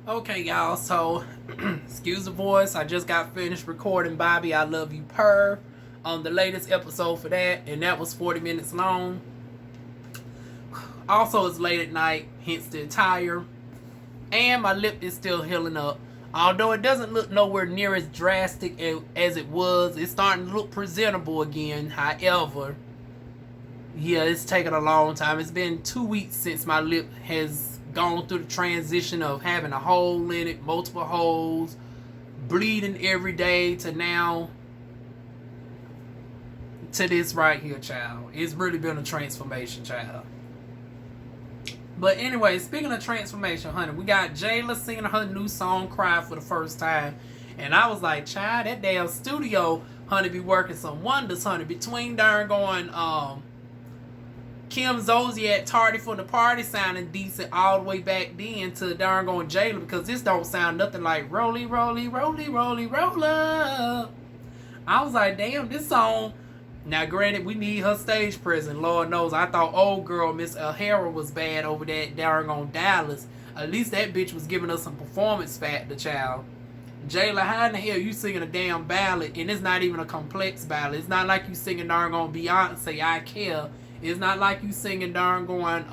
Okay, y'all, so excuse the voice. I just got finished recording Bobby I Love You Purr on the latest episode for that, and that was 40 minutes long. Also, it's late at night, hence the attire. And my lip is still healing up. Although it doesn't look nowhere near as drastic as it was, it's starting to look presentable again. However, yeah, it's taken a long time. It's been 2 weeks since my lip has gone through the transition of having a hole in it, multiple holes, bleeding every day, to now to this right here, child. It's really been a transformation, child. But anyway, speaking of transformation, honey, we got Jayla singing her new song "Cry" for the first time. And I was like, child, that damn studio, honey, be working some wonders, honey. Between darn going Kim Zolciak Tardy for the Party sounding decent all the way back then to darn going Jayla, because this don't sound nothing like Rolly, Rolly, Rolly, Rolly, Roller. I was like, damn, this song. Now, granted, we need her stage presence. Lord knows, I thought old girl Miss O'Hara was bad over that darn on Dallas. At least that bitch was giving us some performance factor, child. Jayla, how in the hell you singing a damn ballad, and it's not even a complex ballad? It's not like you singing darn on Beyonce, I Care. It's not like you singing darn going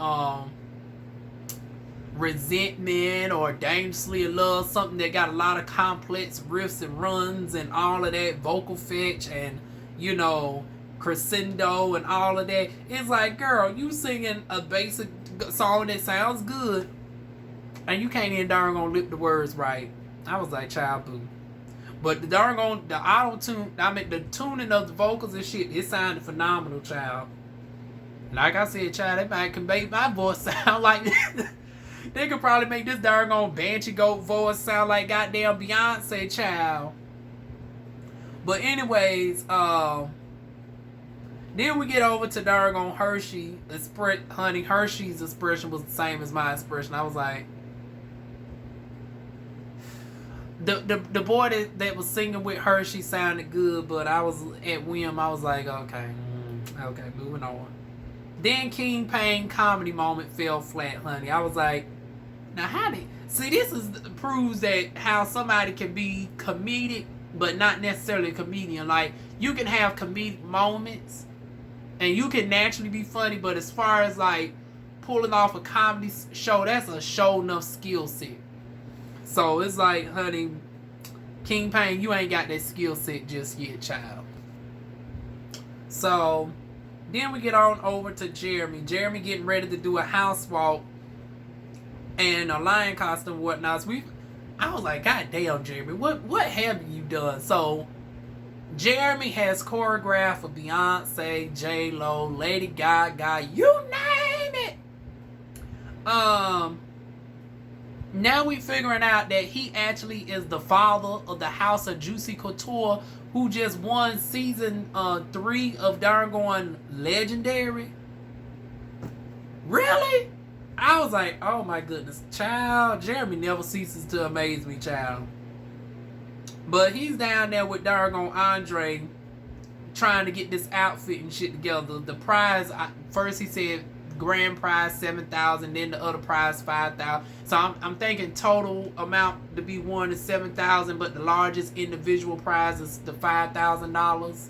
Resentment or Dangerously in Love, something that got a lot of complex riffs and runs and all of that vocal fetch and, you know, crescendo and all of that. It's like, girl, you singing a basic song that sounds good and you can't even darn gonna lip the words right. I was like, child, boo. But the darn on the auto tune, I mean the tuning of the vocals and shit, it sounded phenomenal, child. Like I said, child, they might can make my voice sound like they could probably make this darn on Banshee Goat voice sound like goddamn Beyonce, child. But anyways, then we get over to darn on Hershey. Honey, Hershey's expression was the same as my expression. I was like, the boy that was singing with Hershey sounded good, but I was at whim. I was like, okay, moving on. Then King Payne comedy moment fell flat, honey. I was like, now how did... See, this proves that how somebody can be comedic, but not necessarily a comedian. Like, you can have comedic moments, and you can naturally be funny, but as far as, like, pulling off a comedy show, that's a show enough skill set. So, it's like, honey, King Payne, you ain't got that skill set just yet, child. So... Then we get on over to Jeremy. Jeremy getting ready to do a house walk and a lion costume and whatnot. So I was like, God damn, Jeremy, what have you done? So Jeremy has choreographed for Beyonce, J-Lo, Lady Gaga, you name it. Now we figuring out that he actually is the father of the House of Juicy Couture, who just won season 3 of darn going Legendary. Really? I was like, oh my goodness, child. Jeremy never ceases to amaze me, child. But he's down there with darn Andre trying to get this outfit and shit together. The prize, first he said grand prize $7,000, then the other prize $5,000. So I'm thinking total amount to be won is $7,000, but the largest individual prize is the $5,000.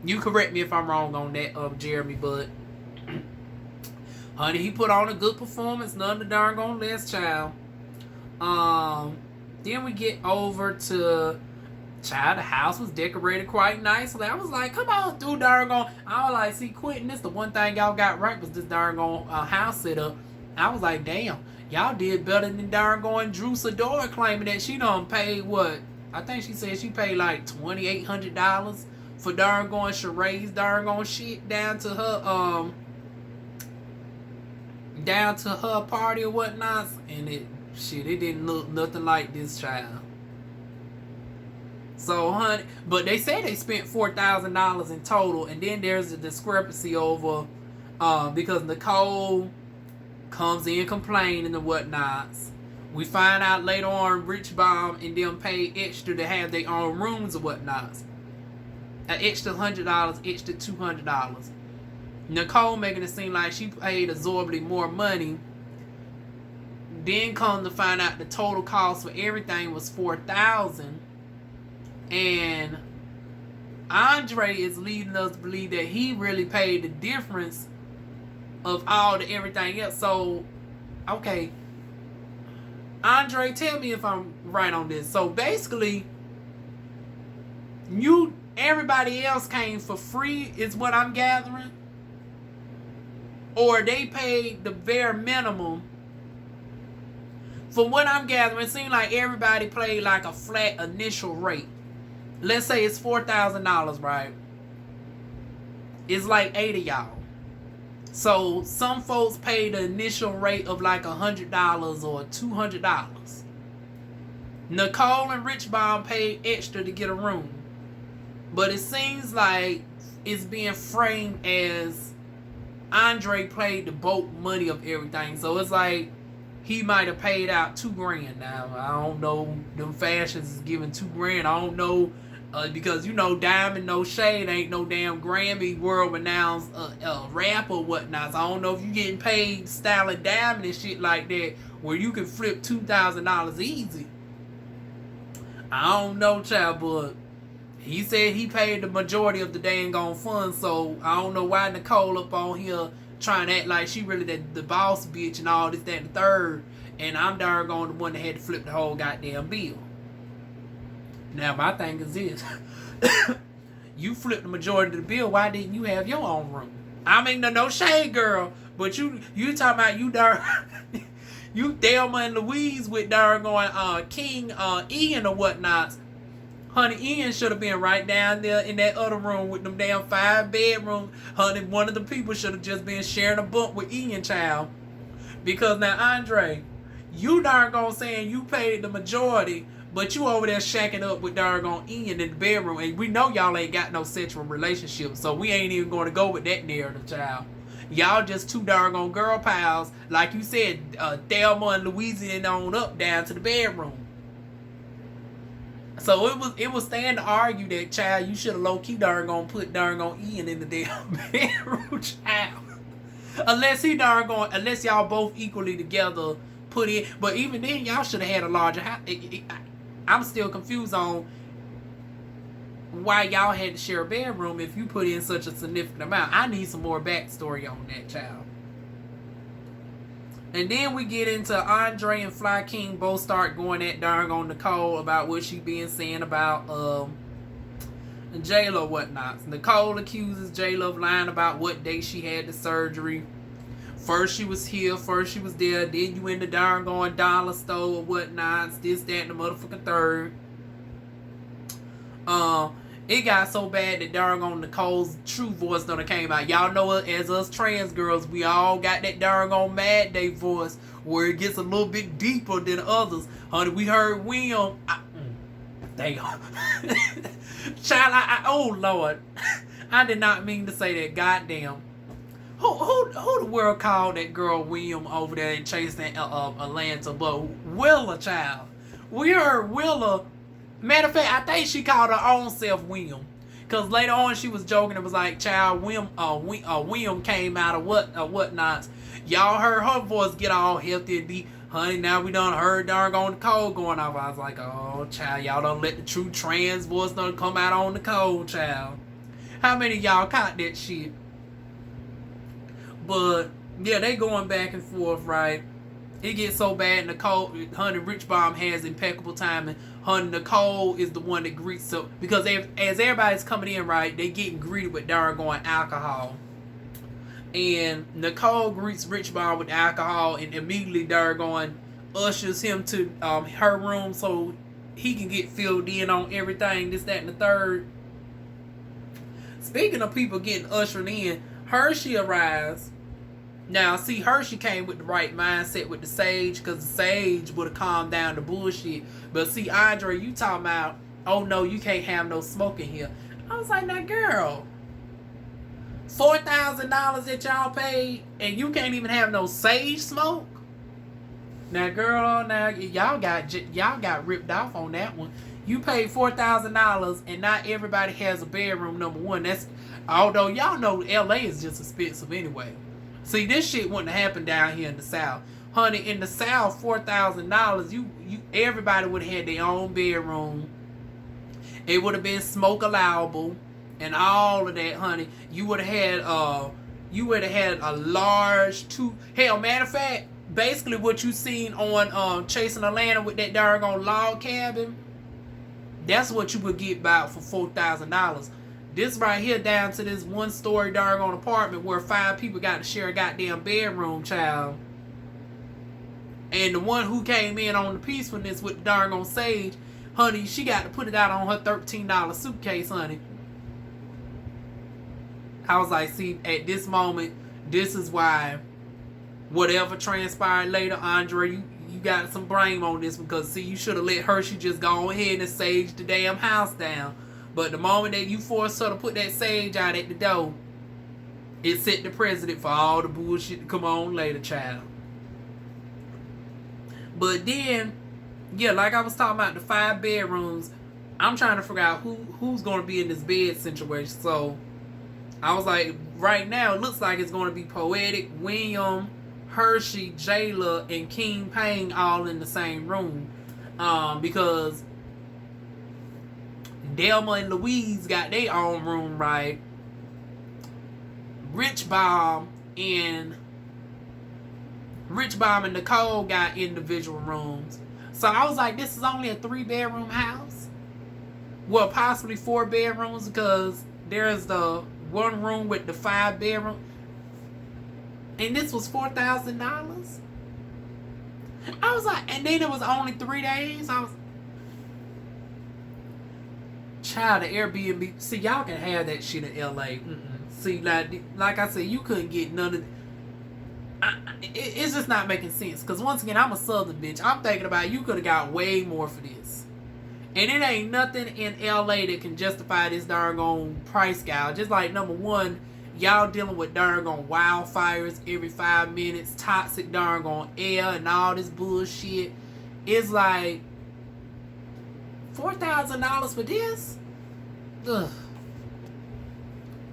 You correct me if I'm wrong on that, Jeremy, but honey, he put on a good performance, none the darn gone less, child. Then we get over to child, the house was decorated quite nicely. I was like, come on through, darn on. I was like, see, Quentin, this the one thing y'all got right was this darn on house setup. I was like, damn, y'all did better than darn going Drew Sidora claiming that she done paid what? I think she said she paid like $2,800 for darn going Sheree's darn going shit down to her party or whatnot, and it didn't look nothing like this, child. So, honey, but they say they spent $4,000 in total, and then there's a discrepancy over because Nicole comes in complaining and whatnots. We find out later on Rich Bomb and them paid extra to have their own rooms and whatnots. An extra $100, extra $200. Nicole making it seem like she paid absorbently more money Then come to find out the total cost for everything was $4,000. And Andre is leading us to believe that he really paid the difference of all the everything else. So, okay, Andre, tell me if I'm right on this. So basically, everybody else came for free is what I'm gathering, or they paid the bare minimum. For what I'm gathering, it seems like everybody paid like a flat initial rate. Let's say it's $4,000, right? It's like 8 of y'all. So some folks paid the initial rate of like $100 or $200. Nicole and Richbaum paid extra to get a room. But it seems like it's being framed as Andre paid the bulk money of everything. So it's like he might have paid out $2,000. Now I don't know. Them fashions is giving $2,000. I don't know because Diamond No Shade ain't no damn Grammy world renowned rap or whatnot. So I don't know if you getting paid styling Diamond and shit like that where you can flip $2,000 easy. I don't know, child, but he said he paid the majority of the dang on funds, so I don't know why Nicole up on here trying to act like she really the boss bitch and all this, that, and the third, and I'm darn on the one that had to flip the whole goddamn bill. Now my thing is this: you flipped the majority of the bill. Why didn't you have your own room? I mean, no shade, girl, but you talking about you darn. You Thelma and Louise with darn going King Ian or whatnot. Honey, Ian should have been right down there in that other room with them damn 5 bedrooms. Honey, one of the people should have just been sharing a bunk with Ian, child. Because now, Andre, you darn gone saying you paid the majority, but you over there shacking up with darn gone Ian in the bedroom. And we know y'all ain't got no sexual relationship, so we ain't even going to go with that narrative, child. Y'all just two darn on girl pals, like you said, Thelma and Louisiana on up down to the bedroom. So it was stand to argue that, child, you should have low key darn on put darn on Ian in the damn bedroom, child. Unless y'all both equally together put in, but even then y'all should have had a larger house. I'm still confused on why y'all had to share a bedroom if you put in such a significant amount. I need some more backstory on that, child. And then we get into Andre and Fly King both start going at darn on Nicole about what she being saying about J-Lo whatnot. Nicole accuses J-Lo of lying about what day she had the surgery. First she was here, first she was there, then you in the darn going dollar store or whatnot, this, that, and the motherfucking third. It got so bad that darn on Nicole's true voice done came out. Y'all know it as us trans girls, we all got that darn on Mad Day voice where it gets a little bit deeper than others. Honey, we heard William. Damn. Child, oh Lord. I did not mean to say that. Goddamn. Who the world called that girl William over there and chasing Atlanta? But Willa, child. We heard Willa. Matter of fact, I think she called her own self William. Because later on she was joking. It was like, child, William came out of whatnot. Y'all heard her voice get all healthy and deep. Honey, now we done heard darn on the code going off. I was like, oh, child, y'all done let the true trans voice done come out on the code, child. How many of y'all caught that shit? But, yeah, they going back and forth, right? It gets so bad, Nicole, honey, Richbaum has impeccable timing. Honey, Nicole is the one that greets, so because as everybody's coming in, right, they getting greeted with darn going alcohol. And Nicole greets Richbaum with alcohol and immediately darn going ushers him to her room so he can get filled in on everything, this, that, and the third. Speaking of people getting ushered in, Hershey arrives. Now, see, Hershey came with the right mindset with the sage, because the sage would have calmed down the bullshit. But see, Andre, you talking about, oh no, you can't have no smoke in here. I was like, now girl, $4,000 that y'all paid, and you can't even have no sage smoke? Now girl, now y'all got ripped off on that one. You paid $4,000 and not everybody has a bedroom, number one. That's, although y'all know LA is just expensive anyway. See, this shit wouldn't have happened down here in the South. Honey, in the South, $4,000, you everybody would have had their own bedroom. It would have been smoke allowable and all of that, honey. You would have had a large hell, matter of fact, basically what you seen on Chasing Atlanta with that doggone log cabin, that's what you would get about for $4,000. This right here down to this 1-story doggone apartment where 5 people got to share a goddamn bedroom, child. And the one who came in on the peacefulness with the doggone sage, honey, she got to put it out on her $13 suitcase, honey. I was like, see, at this moment, this is why whatever transpired later, Andre, you got some blame on this, because see, you should have let Hershey just go ahead and sage the damn house down. But the moment that you forced her to put that sage out at the door, it set the precedent for all the bullshit to come on later, child. But then, yeah, like I was talking about the 5 bedrooms, I'm trying to figure out who's going to be in this bed situation. So I was like, right now it looks like it's going to be Poetic, William, Hershey, Jayla, and King Payne all in the same room, because Delma and Louise got their own room, right? Rich Bomb and Nicole got individual rooms. So I was like, this is only a 3-bedroom house? Well, possibly 4 bedrooms, because there's the one room with the 5 bedroom. And this was $4,000? I was like, and then it was only 3 days? I was, child, the Airbnb. See, y'all can have that shit in LA. See, like I said, you couldn't get none of it's just not making sense. Because once again, I'm a Southern bitch. I'm thinking about you could have got way more for this. And it ain't nothing in LA that can justify this darn price gouge. Just like, number one, y'all dealing with darn wildfires every 5 minutes, toxic darn air and all this bullshit. It's like $4,000 for this? Ugh.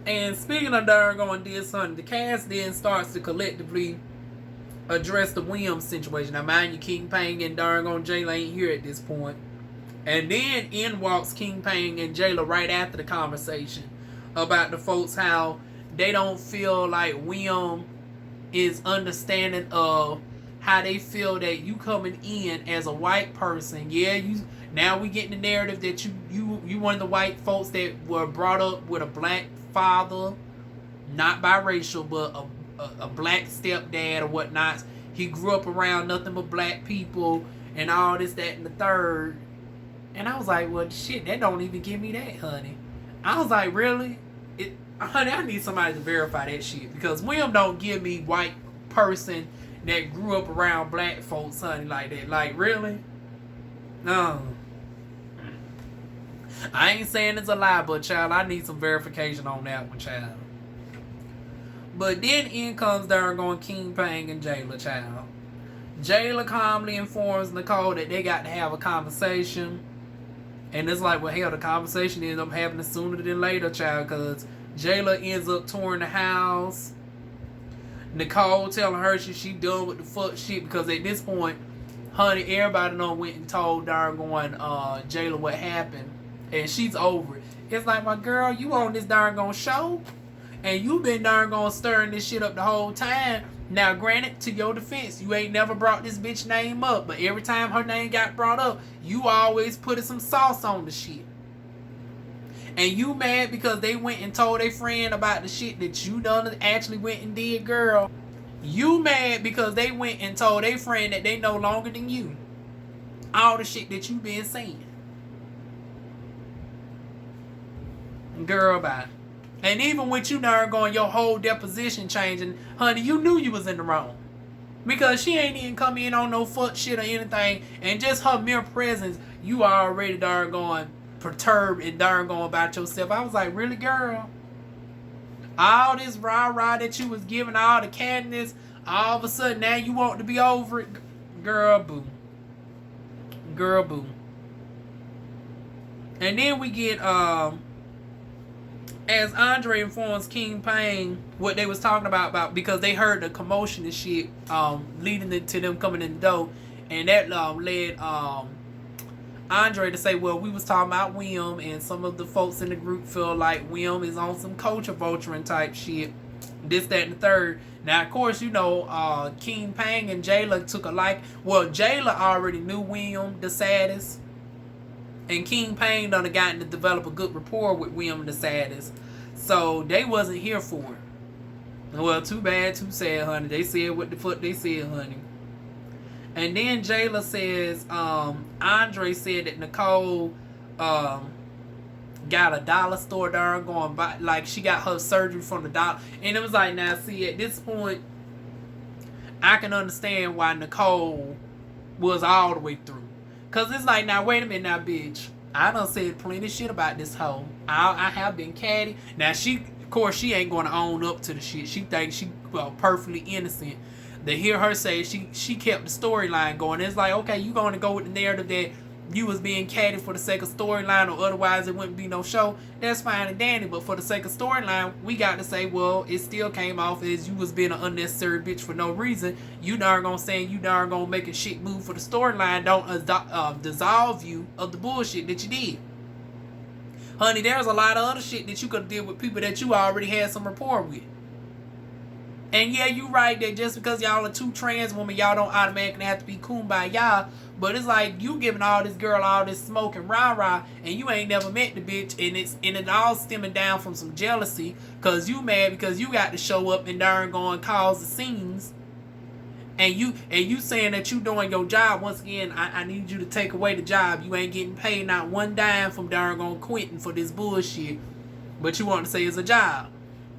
And speaking of darn this, honey, the cast then starts to collectively address the Williams situation. Now, mind you, King Payne and darn Jayla ain't here at this point. And then in walks King Payne and Jayla right after the conversation about the folks, how they don't feel like William is understanding of how they feel that you coming in as a white person. Yeah, now we get the narrative that you one of the white folks that were brought up with a black father, not biracial, but a black stepdad or whatnot. He grew up around nothing but black people and all this, that, and the third. And I was like, well, shit, that don't even give me that, honey. I was like, really? Honey, I need somebody to verify that shit, because William don't give me white person that grew up around black folks, honey, like that. Like, really? No. I ain't saying it's a lie, but child, I need some verification on that one, child. But then in comes darn King Payne and Jayla, child. Jayla calmly informs Nicole that they got to have a conversation. And it's like, well, hell, the conversation ends up happening sooner than later, child, because Jayla ends up touring the house. Nicole telling her she done with the fuck shit, because at this point, honey, everybody done went and told darn Jayla what happened. And she's over it. It's like, my girl, you on this darn show, and you been darn stirring this shit up the whole time. Now, granted, to your defense, you ain't never brought this bitch name up, but every time her name got brought up, you always putting some sauce on the shit. And you mad because they went and told their friend about the shit that you done actually went and did, girl. You mad because they went and told their friend that they no longer than you. All the shit that you been saying. Girl, bye. And even with you darn your whole deposition changing, honey, you knew you was in the wrong. Because she ain't even come in on no fuck shit or anything. And just her mere presence, you already darn perturbed and darn about yourself. I was like, really, girl? All this rah-rah that you was giving, all the cadness, all of a sudden now you want to be over it? Girl, boo. Girl, boo. And then we get as Andre informs King Payne what they was talking about because they heard the commotion and shit leading to them coming in the door, and that led Andre to say, well, we was talking about William, and some of the folks in the group feel like William is on some culture vulturing type shit, this, that, and the third. Now, of course, you know, King Pang and Jayla took a like. Well, Jayla already knew William the saddest, and King Pang done gotten to develop a good rapport with William the saddest, so they wasn't here for it. Well, too bad, too sad, honey. They said what the fuck they said, honey. And then Jayla says, Andre said that Nicole got a dollar store there going by, like she got her surgery from the dollar. And it was like, now see, at this point, I can understand why Nicole was all the way through. Cause it's like, now wait a minute now, bitch. I done said plenty of shit about this hoe. I have been catty. Now she, of course, she ain't going to own up to the shit. She thinks she perfectly innocent. To hear her say she kept the storyline going, it's like, okay, you going to go with the narrative that you was being catty for the sake of storyline, or otherwise it wouldn't be no show. That's fine and dandy, but for the sake of storyline, we got to say, well, it still came off as you was being an unnecessary bitch for no reason. You darn gonna say you darn gonna make a shit move for the storyline. Don't dissolve you of the bullshit that you did. Honey, there's a lot of other shit that you could have did with people that you already had some rapport with. And yeah, you right that just because y'all are two trans women, y'all don't automatically have to be kumbaya. But it's like you giving all this girl all this smoke and rah-rah, and you ain't never met the bitch, and it all stemming down from some jealousy, cause you mad because you got to show up and darn going cause the scenes. And you saying that you doing your job. Once again, I need you to take away the job. You ain't getting paid not one dime from darn going quitting for this bullshit. But you want to say it's a job.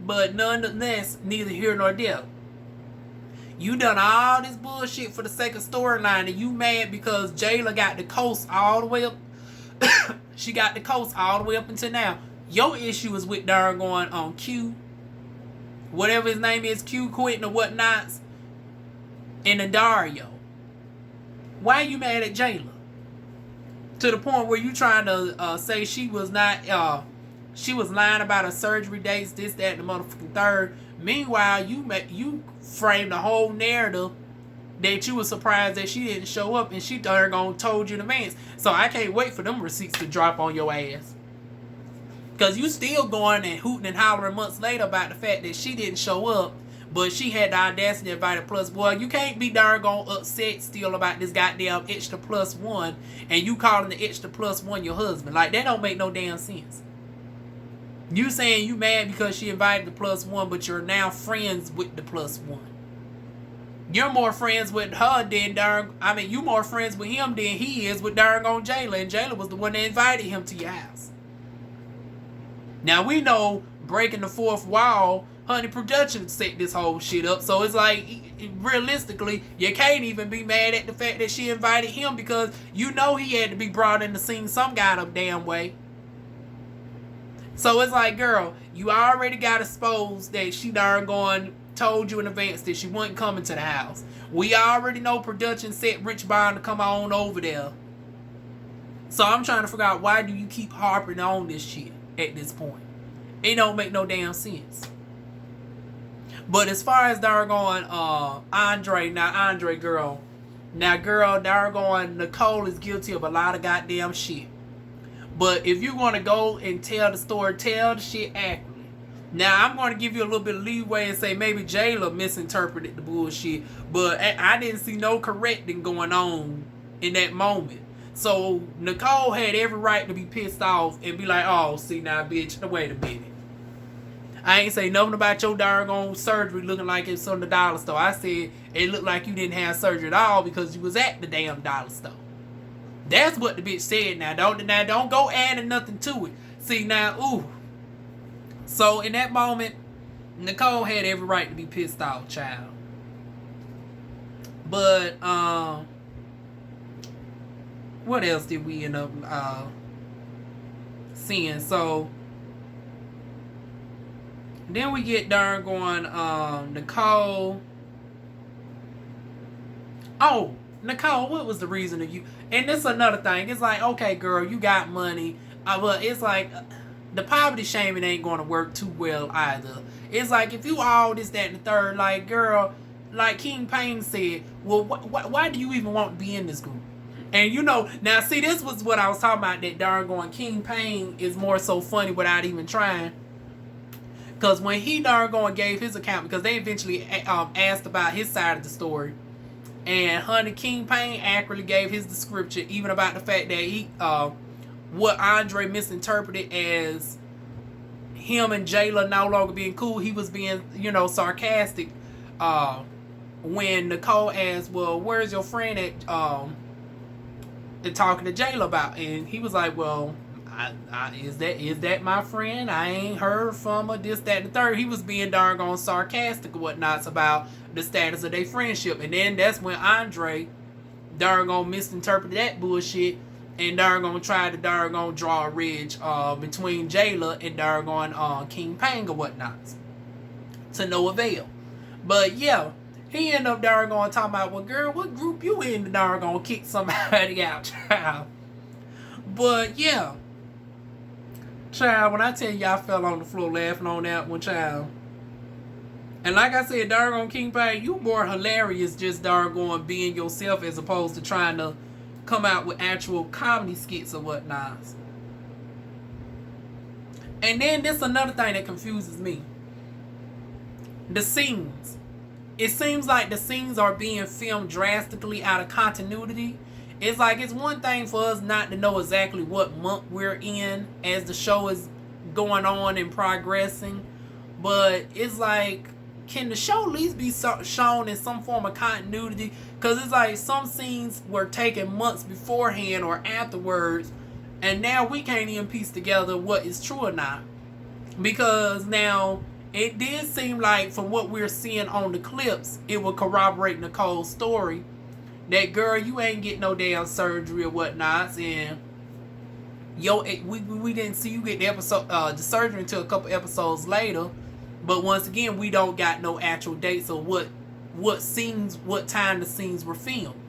But nonetheless, neither here nor there. You done all this bullshit for the sake of storyline, and you mad because Jayla got the coast all the way up. She got the coast all the way up until now. Your issue is with darn going on Q, whatever his name is, Q quitting or whatnots, and the Dario. Why you mad at Jayla? To the point where you trying to say she was not, she was lying about her surgery dates, this, that, and the motherfucking third. Meanwhile, you framed the whole narrative that you were surprised that she didn't show up, and she darn gone told you in advance. So I can't wait for them receipts to drop on your ass. Because you still going and hooting and hollering months later about the fact that she didn't show up, but she had the audacity to invite a plus. Boy, you can't be darn gone upset still about this goddamn extra plus one, and you calling the extra plus one your husband. Like, that don't make no damn sense. You saying you mad because she invited the plus one, but you're now friends with the plus one. You're more friends with her than you more friends with him than he is with darn on Jayla, and Jayla was the one that invited him to your house. Now we know breaking the fourth wall, honey, production set this whole shit up, so it's like, realistically, you can't even be mad at the fact that she invited him, because you know he had to be brought in the scene some goddamn damn way. So it's like, girl, you already got exposed that she darn gone told you in advance that she wasn't coming to the house. We already know production set Rich Bond to come on over there. So I'm trying to figure out, why do you keep harping on this shit at this point? It don't make no damn sense. But as far as darn going Andre, girl, darn going Nicole is guilty of a lot of goddamn shit. But if you're going to go and tell the story, tell the shit accurately. Now, I'm going to give you a little bit of leeway and say maybe Jayla misinterpreted the bullshit, but I didn't see no correcting going on in that moment. So, Nicole had every right to be pissed off and be like, oh, see now, bitch, wait a minute. I ain't say nothing about your doggone surgery looking like it's on the dollar store. I said it looked like you didn't have surgery at all because you was at the damn dollar store. That's what the bitch said. Now don't go adding nothing to it. See now, ooh. So in that moment, Nicole had every right to be pissed off, child. But what else did we end up seeing? So then we get darn going Nicole. Oh, Nicole, what was the reason of you? And this is another thing. It's like, okay, girl, you got money. But it's like, the poverty shaming ain't going to work too well either. It's like, if you all this, that, and the third, like, girl, like King Payne said, well, why do you even want to be in this group? And you know, now see, this was what I was talking about, that darn going, King Payne is more so funny without even trying. Because when he darn going gave his account, because they eventually asked about his side of the story, and honey, King Payne accurately gave his description, even about the fact that he, what Andre misinterpreted as him and Jayla no longer being cool. He was being, you know, sarcastic. When Nicole asked, well, where's your friend at, and talking to Jayla about, and he was like, well, is that my friend? I ain't heard from her, this, that, and the third. He was being darn gone sarcastic or whatnots about the status of their friendship. And then that's when Andre darn gone misinterpreted that bullshit and darn gone tried to darn gone draw a ridge between Jayla and darn gone King Payne or whatnots, to no avail. But yeah, he ended up darn gone talking about, well, girl, what group you in to darn gonna kick somebody out, child? But yeah, child, when I tell you I fell on the floor laughing on that one, child. And like I said, darn gone King Payne, you more hilarious just darn gone being yourself as opposed to trying to come out with actual comedy skits or whatnot. And then this another thing that confuses me. The scenes. It seems like the scenes are being filmed drastically out of continuity. It's like, it's one thing for us not to know exactly what month we're in as the show is going on and progressing. But it's like, can the show at least be shown in some form of continuity? Because it's like some scenes were taken months beforehand or afterwards, and now we can't even piece together what is true or not. Because now, it did seem like, from what we're seeing on the clips, it will corroborate Nicole's story. That, girl, you ain't getting no damn surgery or whatnot. And we didn't see you get the surgery until a couple episodes later. But once again, we don't got no actual dates of what scenes, what time the scenes were filmed.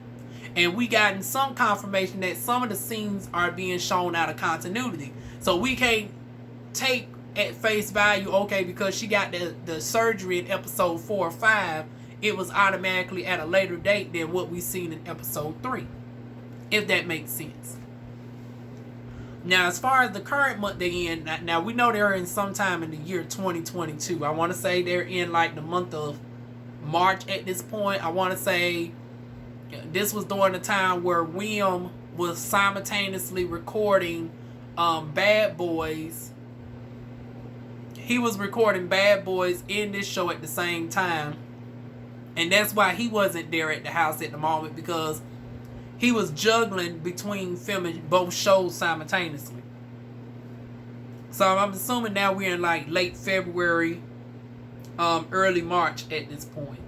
And we gotten some confirmation that some of the scenes are being shown out of continuity. So we can't take at face value, okay, because she got the surgery in episode 4 or 5, it was automatically at a later date than what we seen in episode 3. If that makes sense. Now, as far as the current month they're in, now we know they're in sometime in the year 2022. I want to say they're in like the month of March at this point. I want to say this was during the time where William was simultaneously recording Bad Boys. He was recording Bad Boys in this show at the same time. And that's why he wasn't there at the house at the moment, because he was juggling between filming both shows simultaneously. So I'm assuming now we're in like late February, early March at this point.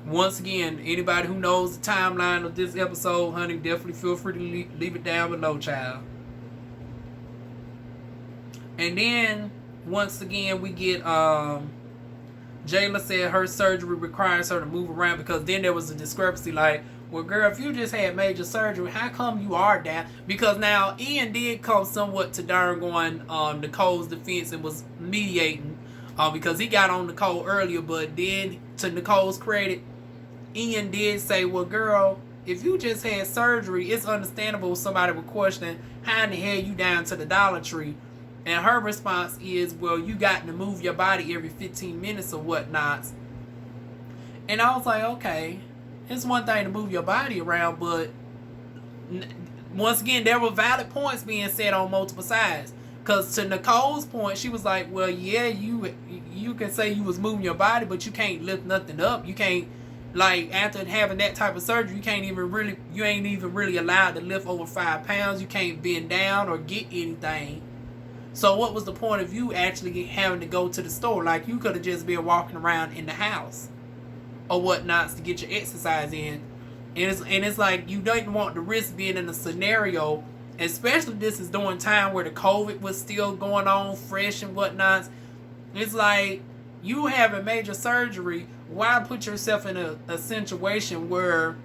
Once again, anybody who knows the timeline of this episode, honey, definitely feel free to leave it down below, child. And then, once again, we get, Jayla said her surgery requires her to move around, because then there was a discrepancy like, well, girl, if you just had major surgery, how come you are down? Because now Ian did come somewhat to darn going Nicole's defense and was mediating, because he got on Nicole earlier, but then to Nicole's credit, Ian did say, well, girl, if you just had surgery, it's understandable somebody would question how in the hell you down to the Dollar Tree. And her response is, well, you got to move your body every 15 minutes or whatnot. And I was like, okay, it's one thing to move your body around, but once again, there were valid points being said on multiple sides. Because to Nicole's point, she was like, well, yeah, you can say you was moving your body, but you can't lift nothing up. You can't, like, after having that type of surgery, you ain't even really allowed to lift over 5 pounds. You can't bend down or get anything. So what was the point of you actually having to go to the store? Like, you could have just been walking around in the house or whatnots to get your exercise in. And it's like, you don't want to risk being in a scenario, especially this is during time where the COVID was still going on fresh and whatnots. It's like, you having major surgery, why put yourself in a situation where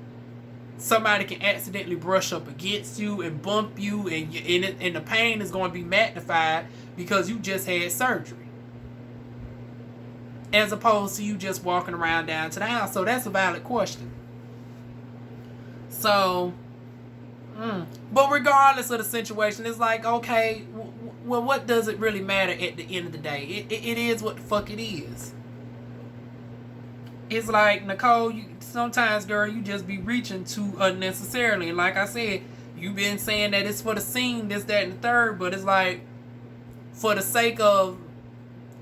somebody can accidentally brush up against you and bump you, and the pain is going to be magnified because you just had surgery, as opposed to you just walking around down to the house. So that's a valid question. So, but regardless of the situation, it's like, okay, well, what does it really matter at the end of the day? It is what the fuck it is. It's like, Nicole, sometimes, girl, you just be reaching too unnecessarily. And like I said, you've been saying that it's for the scene, this, that, and the third. But it's like, for the sake of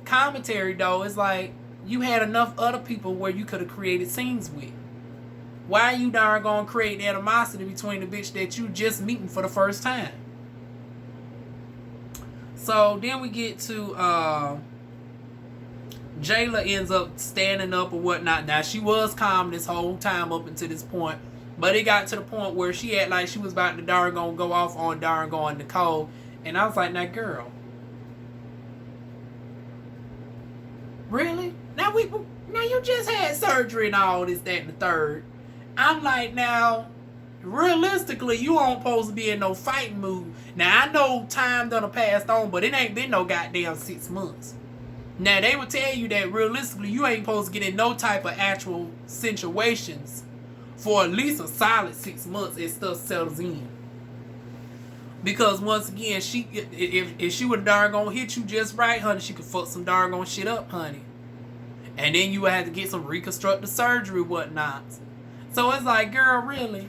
commentary, though, it's like, you had enough other people where you could have created scenes with. Why you darn gonna create animosity between the bitch that you just meeting for the first time? So then we get to Jayla ends up standing up or whatnot. Now, she was calm this whole time up until this point, but it got to the point where she had like she was about to darn gonna go off on darn going Nicole, and I was like, now girl, really? Now you just had surgery and all this, that, and the third. I'm like, now, realistically, you aren't supposed to be in no fighting mood. Now, I know time done passed on, but it ain't been no goddamn 6 months. Now, they would tell you that realistically, you ain't supposed to get in no type of actual situations for at least a solid 6 months as stuff settles in. Because once again, if she would darn gonna hit you just right, honey, she could fuck some darn gonna shit up, honey. And then you would have to get some reconstructive surgery, whatnot. So it's like, girl, really?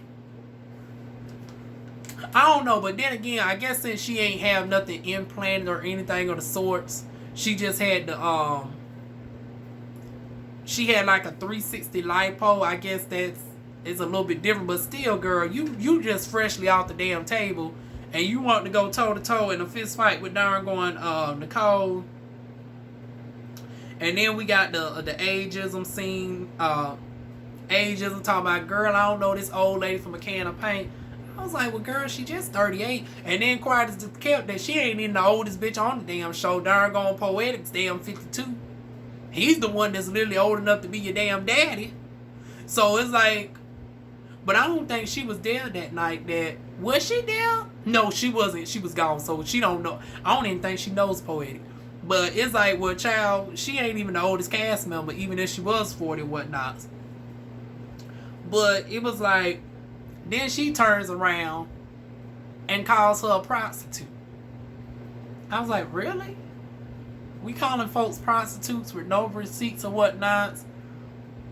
I don't know, but then again, I guess since she ain't have nothing implanted or anything of the sorts, she just had the she had like a 360 lipo. I guess it's a little bit different, but still, girl, you just freshly off the damn table, and you want to go toe to toe in a fist fight with darn going Nicole. And then we got the ageism scene. Ageism talking about, girl, I don't know this old lady from a can of paint. I was like, well, girl, she just 38. And then quiet as kept that she ain't even the oldest bitch on the damn show. Darn gone Poetics, damn 52. He's the one that's literally old enough to be your damn daddy. So it's like, but I don't think she was there that night. Was she there? No, she wasn't. She was gone, so she don't know. I don't even think she knows Poetic. But it's like, well, child, she ain't even the oldest cast member, even if she was 40 or whatnot. But it was like, then she turns around and calls her a prostitute. I was like, really? We calling folks prostitutes with no receipts or whatnot?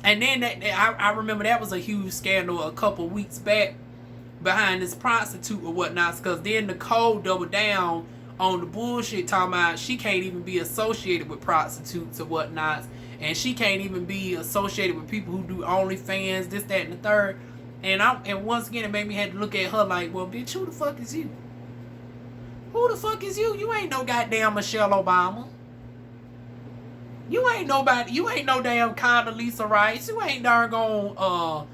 And then I remember that was a huge scandal a couple weeks back behind this prostitute or whatnot, because then Nicole doubled down on the bullshit talking about she can't even be associated with prostitutes or whatnot, and she can't even be associated with people who do OnlyFans, this, that, and the third. And once again, it made me have to look at her like, well, bitch, who the fuck is you? Who the fuck is you? You ain't no goddamn Michelle Obama. You ain't nobody. You ain't no damn Condoleezza Rice. You ain't darn gone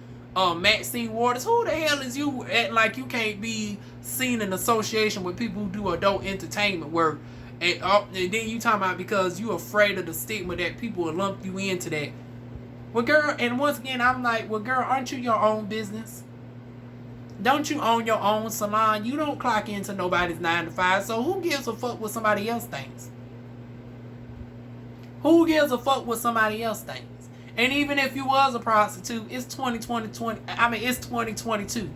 Maxine Waters. Who the hell is you acting like you can't be seen in association with people who do adult entertainment work? And then you talking about because you afraid of the stigma that people will lump you into that. Well, girl, and once again, I'm like, well, girl, aren't you your own business? Don't you own your own salon? You don't clock into nobody's 9 to 5, so who gives a fuck what somebody else thinks? Who gives a fuck what somebody else thinks? And even if you was a prostitute, it's 2022.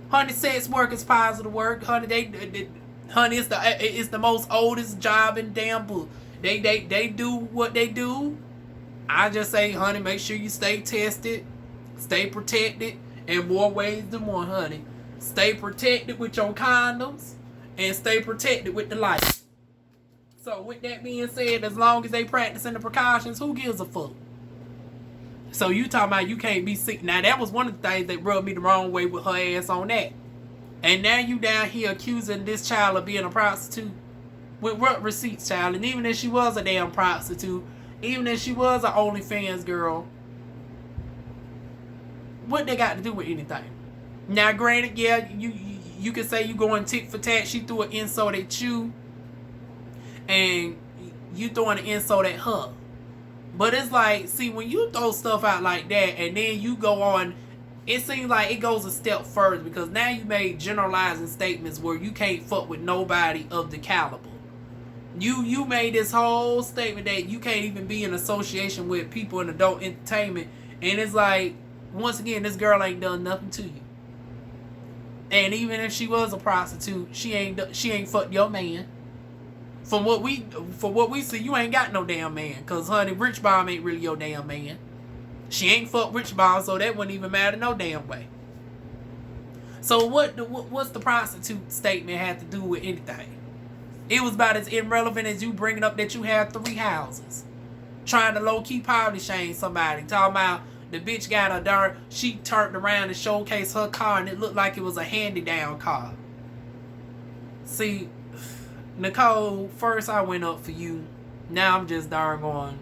Honey, sex work is positive work. Honey, honey, it's the most oldest job in the damn book. They do what they do. I just say, honey, make sure you stay tested, stay protected, in more ways than one, honey. Stay protected with your condoms, and stay protected with the light. So with that being said, as long as they practicing the precautions, who gives a fuck? So you talking about you can't be sick. Now that was one of the things that rubbed me the wrong way with her ass on that. And now you down here accusing this child of being a prostitute. With what receipts, child? And even if she was a damn prostitute, even if she was an OnlyFans girl, what they got to do with anything? Now granted, yeah, you can say you going tit for tat. She threw an insult at you, and you throwing an insult at her. But it's like, see, when you throw stuff out like that, and then you go on it seems like it goes a step further, because now you made generalizing statements where you can't fuck with nobody of the caliber. You made this whole statement that you can't even be in association with people in adult entertainment, and it's like, once again, this girl ain't done nothing to you. And even if she was a prostitute, she ain't fucked your man. For what we see, you ain't got no damn man, cause honey, Rich Bomb ain't really your damn man. She ain't fucked Rich Bomb, so that wouldn't even matter no damn way. So what's the prostitute statement have to do with anything? It was about as irrelevant as you bringing up that you have 3 houses, trying to low key poverty shame somebody, talking about the bitch got a dark. She turned around and showcased her car, and it looked like it was a hand-me-down car. See, Nicole, first I went up for you. Now I'm just darn going.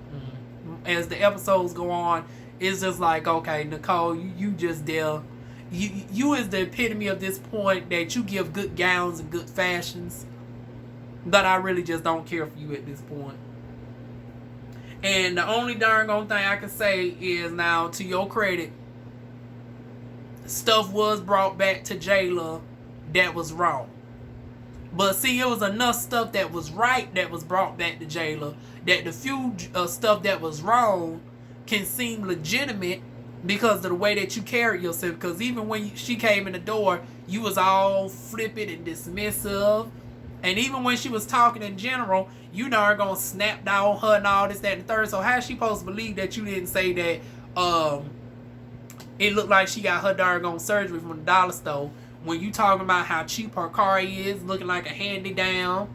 As the episodes go on, it's just like, okay, Nicole, you just there. You is the epitome of this point that you give good gowns and good fashions, but I really just don't care for you at this point. And the only darn thing I can say is, now, to your credit, stuff was brought back to Jayla that was wrong. But see, it was enough stuff that was right that was brought back to Jayla, that the few stuff that was wrong can seem legitimate because of the way that you carried yourself. Because even when she came in the door, you was all flippant and dismissive. And even when she was talking in general, you darn gonna snap down her and all this, that, and the third. So how's she supposed to believe that you didn't say that it looked like she got her darn surgery from the dollar store, when you talking about how cheap her car is, looking like a handy-down?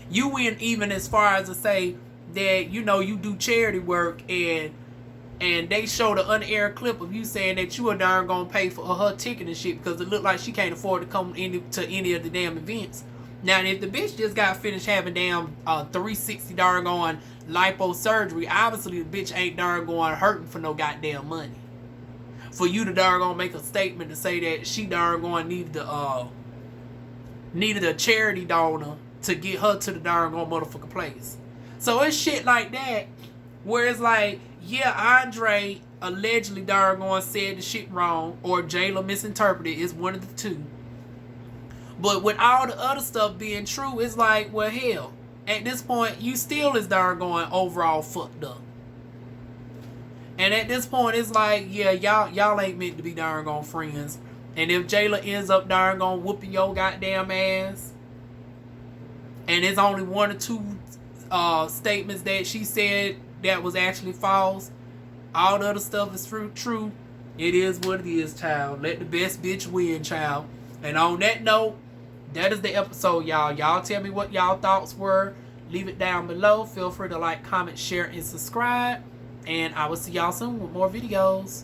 You went even as far as to say that, you know, you do charity work, and they showed an unaired clip of you saying that you were darn gonna pay for her ticket and shit because it looked like she can't afford to come to any of the damn events. Now, if the bitch just got finished having damn 360 darn on liposurgery, obviously the bitch ain't darn going hurting for no goddamn money. For you to darn gonna make a statement to say that she darn going needed a charity donor to get her to the darn gone motherfucking place. So it's shit like that where it's like, yeah, Andre allegedly darn going said the shit wrong, or Jayla misinterpreted. It's one of the two. But with all the other stuff being true, it's like, well, hell, at this point, you still is darn going overall fucked up. And at this point, it's like, yeah, y'all ain't meant to be darn gone friends. And if Jayla ends up darn gone whooping your goddamn ass, and it's only 1 or 2 statements that she said that was actually false, all the other stuff is true. It is what it is, child. Let the best bitch win, child. And on that note, that is the episode, y'all. Y'all tell me what y'all thoughts were. Leave it down below. Feel free to like, comment, share, and subscribe. And I will see y'all soon with more videos.